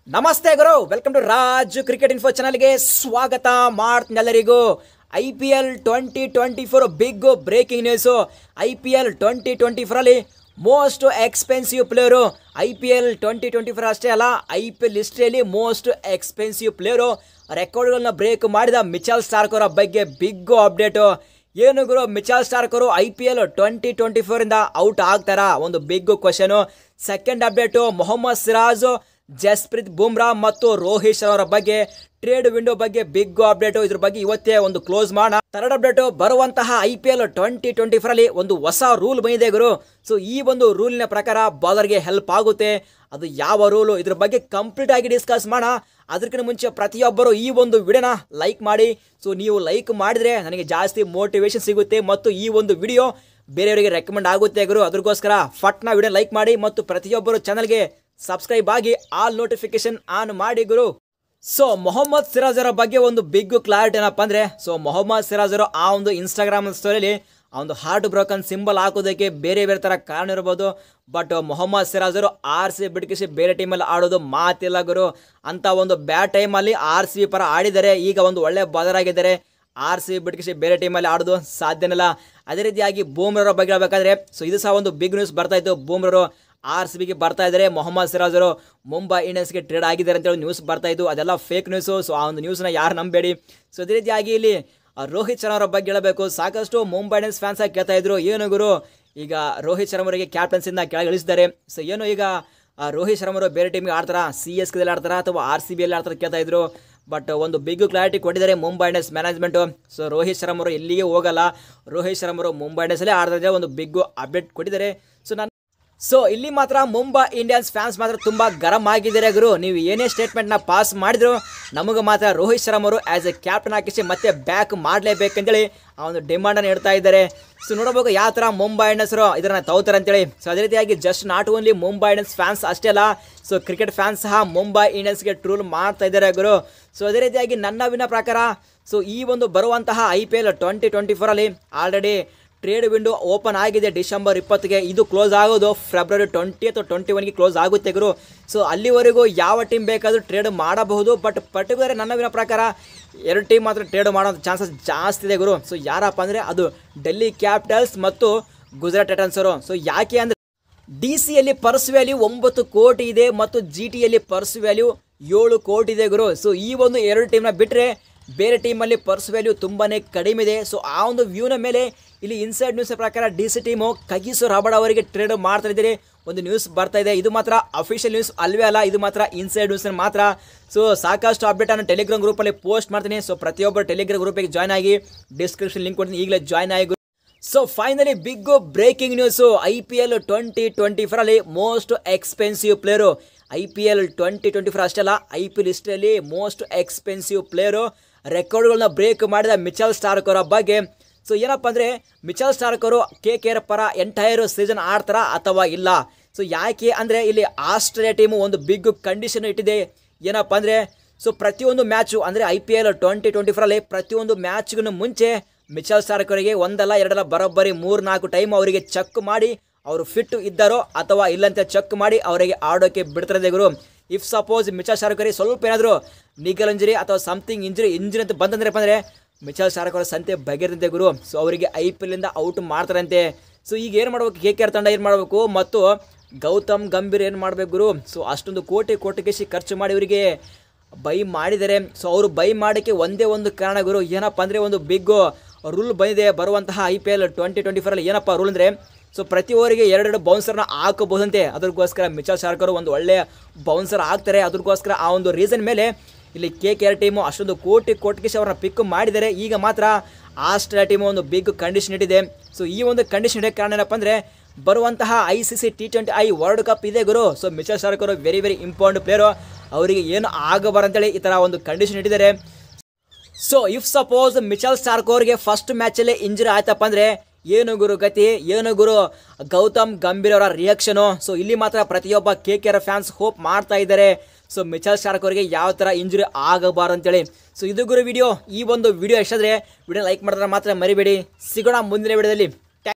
ನಮಸ್ತೆ ಗುರು, welcome to Raj cricket info ಚಾನಲ್ಗೆ ಸ್ವಾಗತ ಮಾಡ್ತೀನೆಲ್ಲರಿಗೂ. IPL 2024 big breaking news. IPL 2024 ಅಲ್ಲಿ ಮೋಸ್ಟ್ ಎಕ್ಸ್ಪೆನ್ಸಿವ್ ಪ್ಲೇಯರು. IPL 2024 ಅಷ್ಟೇ ಅಲ್ಲ, IPL ಹಿಸ್ಟ್ರಿಯಲ್ಲಿ ಮೋಸ್ಟ್ ಎಕ್ಸ್ಪೆನ್ಸಿವ್ ಪ್ಲೇಯರು, ರೆಕಾರ್ಡ್ಗಳನ್ನ ಬ್ರೇಕ್ ಮಾಡಿದ ಮಿಚೆಲ್ ಸ್ಟಾರ್ಕ್ ಅವರ ಬಗ್ಗೆ ಬಿಗ್ ಅಪ್ಡೇಟು. ಏನು ಗುರು, ಮಿಚೆಲ್ ಸ್ಟಾರ್ಕ್ ಅವರು IPL 2024 ಇಂದ ಔಟ್ ಆಗ್ತಾರಾ? ಒಂದು big question. Second update, Mohammed Siraj, Jasprit Bumrah ಮತ್ತು ರೋಹಿತ್ ಶರ್ಮಾ ಅವರ ಬಗ್ಗೆ ಟ್ರೇಡ್ ವಿಂಡೋ ಬಗ್ಗೆ ಬಿಗ್ ಅಪ್ಡೇಟ್. ಇದ್ರ ಬಗ್ಗೆ ಇವತ್ತೇ ಒಂದು ಕ್ಲೋಸ್ ಮಾಡೋಣ. ಥರ್ಡ್ ಅಪ್ಡೇಟ್, ಬರುವಂತಹ IPL 2024 ಅಲ್ಲಿ ಒಂದು ಹೊಸ ರೂಲ್ ಬಂದಿದೆ ಗುರು. ಸೊ ಈ ಒಂದು ರೂಲಿನ ಪ್ರಕಾರ ಬಾಲರ್ಗೆ ಹೆಲ್ಪ್ ಆಗುತ್ತೆ. ಅದು ಯಾವ ರೂಲು, ಇದ್ರ ಬಗ್ಗೆ ಕಂಪ್ಲೀಟ್ ಆಗಿ ಡಿಸ್ಕಸ್ ಮಾಡೋಣ. ಅದಕ್ಕಿಂತ ಮುಂಚೆ ಪ್ರತಿಯೊಬ್ಬರು ಈ ಒಂದು ವಿಡಿಯೋನ ಲೈಕ್ ಮಾಡಿ. ಸೊ ನೀವು ಲೈಕ್ ಮಾಡಿದ್ರೆ ನನಗೆ ಜಾಸ್ತಿ ಮೋಟಿವೇಶನ್ ಸಿಗುತ್ತೆ ಮತ್ತು ಈ ಒಂದು ವಿಡಿಯೋ ಬೇರೆಯವರಿಗೆ ರೆಕಮೆಂಡ್ ಆಗುತ್ತೆ ಗುರು. ಅದಕ್ಕೋಸ್ಕರ ಫಟ್ನ ವಿಡಿಯೋ ಲೈಕ್ ಮಾಡಿ ಮತ್ತು ಪ್ರತಿಯೊಬ್ಬರು ಚಾನಲ್ಗೆ ಸಬ್ಸ್ಕ್ರೈಬ್ ಆಗಿ ಆಲ್ ನೋಟಿಫಿಕೇಶನ್ ಆನ್ ಮಾಡಿ ಗುರು. ಸೊ ಮೊಹಮ್ಮದ್ ಸಿರಾಜ್ ಅವರ ಬಗ್ಗೆ ಒಂದು ಬಿಗ್ ಕ್ಲಾರಿಟಿ ಏನಪ್ಪ ಅಂದ್ರೆ, ಸೊ ಮೊಹಮ್ಮದ್ ಸಿರಾಜ್ ಅವರು ಆ ಒಂದು ಇನ್ಸ್ಟಾಗ್ರಾಮ್ ಸ್ಟೋರಿಯಲ್ಲಿ ಆ ಒಂದು ಹಾರ್ಟ್ ಬ್ರೋಕನ್ ಸಿಂಬಲ್ ಹಾಕೋದಕ್ಕೆ ಬೇರೆ ಬೇರೆ ತರ ಕಾರಣ ಇರಬಹುದು. ಬಟ್ ಮೊಹಮ್ಮದ್ ಸಿರಾಜ್ ಅವರು RCB ಬಿಟ್ಕಿಸಿ ಬೇರೆ ಟೀಮಲ್ಲಿ ಆಡೋದು ಮಾತಿಲ್ಲ ಗುರು. ಅಂತ ಒಂದು ಬ್ಯಾಡ್ ಟೈಮಲ್ಲಿ RCB ಪರ ಆಡಿದರೆ, ಈಗ ಒಂದು ಒಳ್ಳೆ ಬಾಲರ್ ಆಗಿದ್ದಾರೆ. RCB ಬಿಟ್ಕಿಸಿ ಬೇರೆ ಟೀಮಲ್ಲಿ ಆಡೋದು ಸಾಧ್ಯನಿಲ್ಲ. ಅದೇ ರೀತಿಯಾಗಿ ಬೂಮ್ರಾ ಬಗ್ಗೆ ಹೇಳ್ಬೇಕಾದ್ರೆ, ಸೊ ಇದು ಸಹ ಒಂದು ಬಿಗ್ ನ್ಯೂಸ್ ಬರ್ತಾ ಇತ್ತು. ಬೂಮ್ರಾ RCBಗೆ ಬರ್ತಾ ಇದ್ದಾರೆ, ಮೊಹಮ್ಮದ್ ಸಿರಾಜ್ ಅವರು ಮುಂಬೈ ಇಂಡಿಯನ್ಸ್ಗೆ ಟ್ರೇಡ್ ಆಗಿದ್ದಾರೆ ಅಂತ ಹೇಳಿ ನ್ಯೂಸ್ ಬರ್ತಾ ಇತ್ತು. ಅದೆಲ್ಲ ಫೇಕ್ ನ್ಯೂಸು. ಸೊ ಆ ಒಂದು ನ್ಯೂಸ್ನ ಯಾರು ನಂಬೇಡಿ. ಸೊ ಅದೇ ರೀತಿಯಾಗಿ ಇಲ್ಲಿ ರೋಹಿತ್ ಶರ್ಮಾ ಅವರ ಬಗ್ಗೆ ಹೇಳಬೇಕು. ಸಾಕಷ್ಟು ಮುಂಬೈ ಇಂಡಿಯನ್ಸ್ ಫ್ಯಾನ್ಸ್ ಆಗಿ ಕೇಳ್ತಾ ಇದ್ರು, ಏನು ಗುರು ಈಗ ರೋಹಿತ್ ಶರ್ಮಾ ಅವರಿಗೆ ಕ್ಯಾಪ್ಟನ್ಸಿಂದ ಕೆಳಗೆ ಇಳಿಸಿದ್ದಾರೆ. ಸೊ ಏನು ಈಗ ರೋಹಿತ್ ಶರ್ಮಾ ಅವರು ಬೇರೆ ಟೀಮ್ಗೆ ಆಡ್ತಾರಾ, CSKದಲ್ಲಿ ಆಡ್ತಾರಾ ಅಥವಾ RCBಯಲ್ಲಿ ಆಡ್ತಾರ ಕೇಳ್ತಾ ಇದ್ರು. ಬಟ್ ಒಂದು ಬಿಗ್ ಕ್ಲಾರಿಟಿ ಕೊಟ್ಟಿದ್ದಾರೆ Mumbai Indians management. So Rohit Sharma ಅವರು ಎಲ್ಲಿಗೆ ಹೋಗಲ್ಲ, ರೋಹಿತ್ ಶರ್ಮಾ ಅವರು ಮುಂಬೈ ಇಂಡಿಯನ್ಸಲ್ಲೇ ಆಡ್ತಾ ಇದ್ದಾರೆ. ಒಂದು ಬಿಗ್ ಅಪ್ಡೇಟ್ ಕೊಟ್ಟಿದ್ದಾರೆ. ಸೊ ಇಲ್ಲಿ ಮಾತ್ರ ಮುಂಬೈ ಇಂಡಿಯನ್ಸ್ ಫ್ಯಾನ್ಸ್ ಮಾತ್ರ ತುಂಬಾ ಗರಂ ಆಗಿದ್ದಾರೆ ಗುರು. ನೀವು ಏನೇ ಸ್ಟೇಟ್ಮೆಂಟ್ನ ಪಾಸ್ ಮಾಡಿದ್ರು ನಮಗೆ ಮಾತ್ರ ರೋಹಿತ್ ಶರ್ಮಾ ಅವರು ಆಸ್ ಎ ಕ್ಯಾಪ್ಟನ್ ಹಾಕಿಸಿ ಮತ್ತೆ ಬ್ಯಾಕ್ ಮಾಡಲೇಬೇಕಂತೇಳಿ ಆ ಒಂದು ಡಿಮಾಂಡನ್ನು ಇಡ್ತಾ ಇದ್ದಾರೆ. ಸೊ ನೋಡಬೇಕು ಯಾವ ಥರ ಮುಂಬೈ ಇಂಡಿಯನ್ಸ್ ಇದನ್ನ ತಗೋತಾರೆ ಅಂತೇಳಿ. ಸೊ ಅದೇ ರೀತಿಯಾಗಿ just not only Mumbai Indians fans ಅಷ್ಟೇ ಅಲ್ಲ, ಸೊ ಕ್ರಿಕೆಟ್ ಫ್ಯಾನ್ಸ್ ಸಹ ಮುಂಬೈ ಇಂಡಿಯನ್ಸ್ಗೆ ಟ್ರೂಲ್ ಮಾಡ್ತಾ ಇದ್ದಾರೆ ಗುರು. ಸೊ ಅದೇ ರೀತಿಯಾಗಿ ನನ್ನ ಪ್ರಕಾರ, ಸೊ ಈ ಒಂದು ಬರುವಂತಹ IPL 2024 ಅಲ್ಲಿ ಆಲ್ರೆಡಿ ಟ್ರೇಡ್ ವಿಂಡೋ ಓಪನ್ ಆಗಿದೆ. ಡಿಸೆಂಬರ್ 20ಗೆ ಇದು ಕ್ಲೋಸ್ ಆಗೋದು ಫೆಬ್ರವರಿ 20 ಅಥವಾ 21ಗೆ ಕ್ಲೋಸ್ ಆಗುತ್ತೆ ಗುರು. ಸೊ ಅಲ್ಲಿವರೆಗೂ ಯಾವ ಟೀಮ್ ಬೇಕಾದರೂ ಟ್ರೇಡ್ ಮಾಡಬಹುದು. ಬಟ್ ಪರ್ಟಿಕ್ಯುಲರ್ ನನ್ನ ಪ್ರಕಾರ 2 ಟೀಮ್ ಮಾತ್ರ ಟ್ರೇಡ್ ಮಾಡೋ ಚಾನ್ಸಸ್ ಜಾಸ್ತಿ ಇದೆ ಗುರು. ಸೊ ಯಾರಪ್ಪ ಅಂದರೆ ಅದು ಡೆಲ್ಲಿ ಕ್ಯಾಪಿಟಲ್ಸ್ ಮತ್ತು ಗುಜರಾತ್ ಟೈಟನ್ಸ್ ಅವರು. ಸೊ ಯಾಕೆ ಅಂದರೆ DCಯಲ್ಲಿ ಪರ್ಸ್ ವ್ಯಾಲ್ಯೂ 9 ಕೋಟಿ ಇದೆ ಮತ್ತು GTಯಲ್ಲಿ ಪರ್ಸ್ ವ್ಯಾಲ್ಯೂ 7 ಕೋಟಿ ಇದೆ ಗುರು. ಸೊ ಈ ಒಂದು 2 ಟೀಮ್ನ ಬಿಟ್ಟರೆ ಬೇರೆ ಟೀಮಲ್ಲಿ ಪರ್ಸ್ ವ್ಯಾಲ್ಯೂ ತುಂಬಾ ಕಡಿಮೆ ಇದೆ. ಸೊ ಆ ಒಂದು ವ್ಯೂನ ಮೇಲೆ ಇಲ್ಲಿ ಇನ್ಸೈಡ್ ನ್ಯೂಸ್ ಪ್ರಕಾರ DC ಟೀಮು ಕಗಿಸೋ ರಾಬರ್ಟ್ ಅವರಿಗೆ ಟ್ರೇಡ್ ಮಾಡ್ತಾ ಇದ್ದಾರೆ ಒಂದು ನ್ಯೂಸ್ ಬರ್ತಾ ಇದೆ. ಇದು ಮಾತ್ರ ಅಫಿಷಿಯಲ್ ನ್ಯೂಸ್ ಅಲ್ವೇ ಅಲ್ಲ, ಇದು ಮಾತ್ರ ಇನ್ಸೈಡ್ ನ್ಯೂಸ್ ಮಾತ್ರ. ಸೊ ಸಾಕಷ್ಟು ಅಪ್ಡೇಟ್ ಅನ್ನು ಟೆಲಿಗ್ರಾಮ್ ಗ್ರೂಪಲ್ಲಿ ಪೋಸ್ಟ್ ಮಾಡ್ತೀನಿ. ಸೊ ಪ್ರತಿಯೊಬ್ಬರು ಟೆಲಿಗ್ರಾಮ್ ಗ್ರೂಪಿಗೆ ಜಾಯ್ನ್ ಆಗಿ, ಡಿಸ್ಕ್ರಿಪ್ಷನ್ ಲಿಂಕ್ ಕೊಡ್ತೀನಿ, ಈಗಲೇ ಜಾಯ್ನ್ ಆಗಿ. So finally big breaking news. IPL 2024 ಅಲ್ಲಿ ಮೋಸ್ಟ್ ಎಕ್ಸ್ಪೆನ್ಸಿವ್ ಪ್ಲೇಯರು. IPL 2024 ಅಷ್ಟೇ ಅಲ್ಲ, IPL ಹಿಸ್ಟ್ರಿಯಲ್ಲಿ ಮೋಸ್ಟ್ ಎಕ್ಸ್ಪೆನ್ಸಿವ್ ಪ್ಲೇಯರು, ರೆಕಾರ್ಡ್ಗಳನ್ನ ಬ್ರೇಕ್ ಮಾಡಿದ ಮಿಚೆಲ್ ಸ್ಟಾರ್ಕ್ ಅವರ ಬಗ್ಗೆ. ಸೊ ಏನಪ್ಪ ಅಂದರೆ, ಮಿಚೆಲ್ ಸ್ಟಾರ್ಕ್ ಅವರು KKR ಪರ ಎಂಟೈರ್ ಸೀಸನ್ ಆಡ್ತಾರಾ ಅಥವಾ ಇಲ್ಲ? ಸೊ ಯಾಕೆ ಅಂದರೆ ಇಲ್ಲಿ ಆಸ್ಟ್ರೇಲಿಯಾ ಟೀಮು ಒಂದು ಬಿಗ್ ಕಂಡೀಷನ್ ಇಟ್ಟಿದೆ. ಏನಪ್ಪ ಅಂದರೆ, ಸೊ ಪ್ರತಿಯೊಂದು ಮ್ಯಾಚು ಅಂದರೆ IPL 2024 ಅಲ್ಲಿ ಪ್ರತಿಯೊಂದು ಮ್ಯಾಚ್ಗೂ ಮುಂಚೆ ಮಿಚೆಲ್ ಸ್ಟಾರ್ಕ್ ಅವರಿಗೆ ಒಂದಲ್ಲ ಎರಡಲ್ಲ ಬರೋಬ್ಬರಿ 3-4 ಟೈಮ್ ಅವರಿಗೆ ಚೆಕ್ ಮಾಡಿ ಅವರು ಫಿಟ್ ಇದ್ದಾರೋ ಅಥವಾ ಇಲ್ಲಂತ ಚೆಕ್ ಮಾಡಿ ಅವರಿಗೆ ಆಡೋಕ್ಕೆ ಬಿಡ್ತಾರೆ ಗುರು. ಇಫ್ ಸಪೋಸ್ ಮಿಚೆಲ್ ಸ್ಟಾರ್ಕ್ ಅವರಿಗೆ ಸ್ವಲ್ಪ ಏನಾದರೂ ನಿಗಲ್ ಇಂಜರಿ ಅಥವಾ ಸಮಥಿಂಗ್ ಇಂಜರಿ ಅಂತ ಬಂತಂದ್ರಪ್ಪ ಅಂದರೆ ಮಿಚೆಲ್ ಸ್ಟಾರ್ಕ್ ಅವರ ಸಂತೆ ಬಗೆದಂತೆ ಗುರು. ಸೊ ಅವರಿಗೆ IPL ಇಂದ ಔಟ್ ಮಾಡ್ತಾರಂತೆ. ಸೊ ಈಗ ಏನು ಮಾಡಬೇಕು, KKR ತಂಡ ಏನು ಮಾಡಬೇಕು ಮತ್ತು ಗೌತಮ್ ಗಂಭೀರ್ ಏನು ಮಾಡಬೇಕು ಗುರು? ಸೊ ಅಷ್ಟೊಂದು ಕೋಟಿ ಖರ್ಚು ಮಾಡಿ ಇವರಿಗೆ ಬೈ ಮಾಡಿದ್ದಾರೆ. ಸೊ ಅವರು ಬೈ ಮಾಡೋಕ್ಕೆ ಒಂದೇ ಒಂದು ಕಾರಣ ಗುರು. ಏನಪ್ಪ ಅಂದರೆ ಒಂದು ಬಿಗ್ ರೂಲ್ ಬಂದಿದೆ ಬರುವಂತಹ IPL 2024 ಅಲ್ಲಿ. ಏನಪ್ಪ ರೂಲ್ ಅಂದರೆ, ಸೊ ಪ್ರತಿ ಓವರಿಗೆ 2 ಬೌನ್ಸರ್ನ ಹಾಕಬಹುದಂತೆ. ಅದಕ್ಕೋಸ್ಕರ ಮಿಚೆಲ್ ಸ್ಟಾರ್ಕ್ ಅವರು ಒಂದು ಒಳ್ಳೆಯ ಬೌನ್ಸರ್ ಆಗ್ತಾರೆ. ಅದಕ್ಕೋಸ್ಕರ ಆ ಒಂದು ರೀಸನ್ ಮೇಲೆ ಇಲ್ಲಿ KKR ಟೀಮು ಅಷ್ಟೊಂದು ಕೋಟಿ ಅವ್ರನ್ನ ಪಿಕ್ ಮಾಡಿದ್ದಾರೆ. ಈಗ ಮಾತ್ರ ಆಸ್ಟ್ರೇಲಿಯಾ ಟೀಮು ಒಂದು ಬಿಗ್ ಕಂಡೀಷನ್ ಇಟ್ಟಿದೆ. ಸೊ ಈ ಒಂದು ಕಂಡೀಷನ್ ಇಡೋ ಕಾರಣ ಏನಪ್ಪ ಅಂದರೆ, ಬರುವಂತಹ ICC T20I ವರ್ಲ್ಡ್ ಕಪ್ ಇದೆ ಗುರು. ಸೊ ಮಿಚೆಲ್ ಸ್ಟಾರ್ಕ್ ಅವರು ವೆರಿ ಇಂಪಾರ್ಟೆಂಟ್ ಪ್ಲೇಯರು, ಅವರಿಗೆ ಏನು ಆಗಬಾರಂತೇಳಿ ಈ ಥರ ಒಂದು ಕಂಡೀಷನ್ ಇಟ್ಟಿದ್ದಾರೆ. So if suppose Mitchell Starc ಅವರಿಗೆ ಫಸ್ಟ್ ಮ್ಯಾಚಲ್ಲೇ ಇಂಜರಿ ಆಯ್ತಪ್ಪ ಅಂದರೆ ಏನು ಗುರು ಗತಿ, ಏನು ಗುರು ಗೌತಮ್ ಗಂಭೀರ್ ಅವರ ರಿಯಾಕ್ಷನು? ಸೊ ಇಲ್ಲಿ ಮಾತ್ರ ಪ್ರತಿಯೊಬ್ಬ KKR ಫ್ಯಾನ್ಸ್ ಹೋಪ್ ಮಾಡ್ತಾ ಇದ್ದಾರೆ. ಸೊ ಮಿಚೆಲ್ ಸ್ಟಾರ್ಕ್ ಅವರಿಗೆ ಯಾವ ಥರ ಇಂಜುರಿ ಆಗಬಾರ್ದು ಅಂತೇಳಿ. ಸೊ ಇದು ಗುರು ವಿಡಿಯೋ. ಈ ಒಂದು ವಿಡಿಯೋ ಎಷ್ಟಾದರೆ ವಿಡಿಯೋ ಲೈಕ್ ಮಾಡಿದ್ರೆ ಮಾತ್ರ ಮರಿಬೇಡಿ. ಸಿಗೋಣ ಮುಂದಿನ ವಿಡಿಯೋದಲ್ಲಿ.